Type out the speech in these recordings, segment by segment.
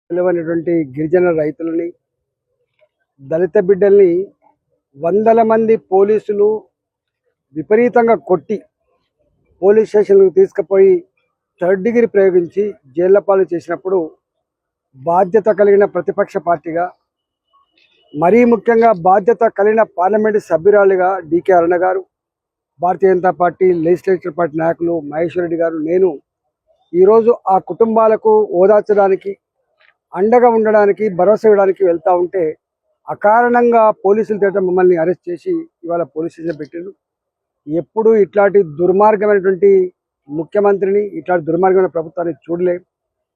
పిలువనటువంటి గిరిజన రైతులని, దళిత బిడ్డల్ని వందల మంది పోలీసులు విపరీతంగా కొట్టి పోలీస్ స్టేషన్లకు తీసుకుపోయి థర్డ్ డిగ్రీ ప్రయోగించి జైళ్ల పాలు చేసినప్పుడు బాధ్యత కలిగిన ప్రతిపక్ష పార్టీగా, మరీ ముఖ్యంగా బాధ్యత కలిగిన పార్లమెంటు సభ్యురాలుగా డికే అరుణ గారు, Bharatiya Janata party legislative party నాయకులు మహేశ్వర్ రెడ్డి గారు, నేను ఈరోజు ఆ కుటుంబాలకు ఓదార్చడానికి, అండగా ఉండడానికి, భరోసా ఇవ్వడానికి వెళ్తూ ఉంటే అకారణంగా పోలీసులు తేట మమ్మల్ని అరెస్ట్ చేసి ఇవాళ పోలీస్ స్టేషన్లో పెట్టారు. ఎప్పుడు ఇట్లాంటి దుర్మార్గమైనటువంటి ముఖ్యమంత్రిని, ఇట్లాంటి దుర్మార్గమైన ప్రభుత్వాన్ని చూడలే.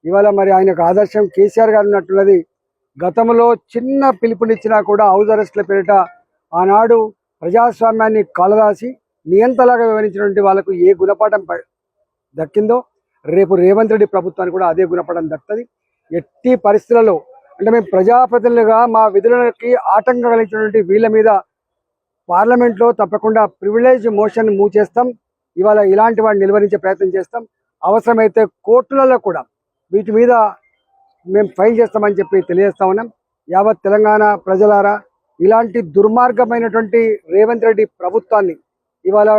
ఇవాళ మరి ఆయనకు ఆదర్శం కేసీఆర్ గారు ఉన్నట్టున్నది. గతంలో చిన్న పిలుపునిచ్చినా కూడా హౌస్ అరెస్ట్ల పేరిట ఆనాడు ప్రజాస్వామ్యాన్ని కాలరాసి నియంతలాగా వివరించినటువంటి వాళ్ళకు ఏ గుణపాఠం దక్కిందో రేపు రేవంత్ రెడ్డి ప్రభుత్వానికి కూడా అదే గుణపాఠం దక్కుతుంది. ఎట్టి పరిస్థితులలో అంటే మేము ప్రజాప్రతినిధులుగా మా విధులకి ఆటంకం కలిగించినటువంటి వీళ్ళ మీద పార్లమెంట్లో తప్పకుండా ప్రివిలేజ్ మోషన్ మూవ్ చేస్తాం. ఇవాళ ఇలాంటి వాడిని నిలువరించే ప్రయత్నం చేస్తాం. అవసరమైతే కోర్టులలో కూడా వీటి మీద మేము ఫైల్ చేస్తామని చెప్పి తెలియజేస్తా ఉన్నాం. యావత్ తెలంగాణ ప్రజలారా, ఇలాంటి దుర్మార్గమైనటువంటి రేవంత్ రెడ్డి ప్రభుత్వాన్ని, ఇవాళ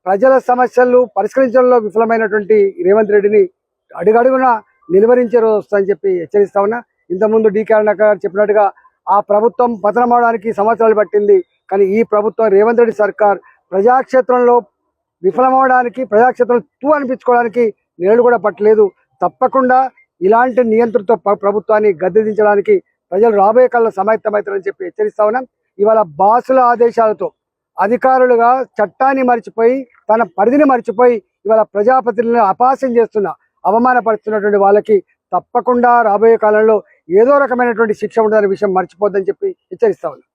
ప్రజల సమస్యలు పరిష్కరించడంలో విఫలమైనటువంటి రేవంత్ రెడ్డిని అడుగడుగున నిలువరించే రోజు వస్తుందని చెప్పి హెచ్చరిస్తా ఉన్నా. ఇంతకుముందు డికే అరుణ గారు చెప్పినట్టుగా ఆ ప్రభుత్వం పతనం అవడానికి సంవత్సరాలు పట్టింది. కానీ ఈ ప్రభుత్వం రేవంత్ రెడ్డి సర్కార్ ప్రజాక్షేత్రంలో విఫలమవడానికి, ప్రజాక్షేత్రం తూ అనిపించుకోవడానికి నేడు కూడా పట్టలేదు. తప్పకుండా ఇలాంటి నియంత్రణతో ప్రభుత్వాన్ని గద్దెదించడానికి ప్రజలు రాబోయే కాలంలో సమాయత్తమవుతారని చెప్పి హెచ్చరిస్తా ఉన్నాం. ఇవాళ బాసుల ఆదేశాలతో అధికారులుగా చట్టాన్ని మర్చిపోయి, తన పరిధిని మర్చిపోయి ఇవాళ ప్రజాప్రతినిధులను అపహాస్యం చేస్తున్న, అవమానపరుస్తున్నటువంటి వాళ్ళకి తప్పకుండా రాబోయే కాలంలో ఏదో రకమైనటువంటి శిక్ష ఉండాలనే విషయం మర్చిపోద్దని చెప్పి హెచ్చరిస్తా ఉన్నాం.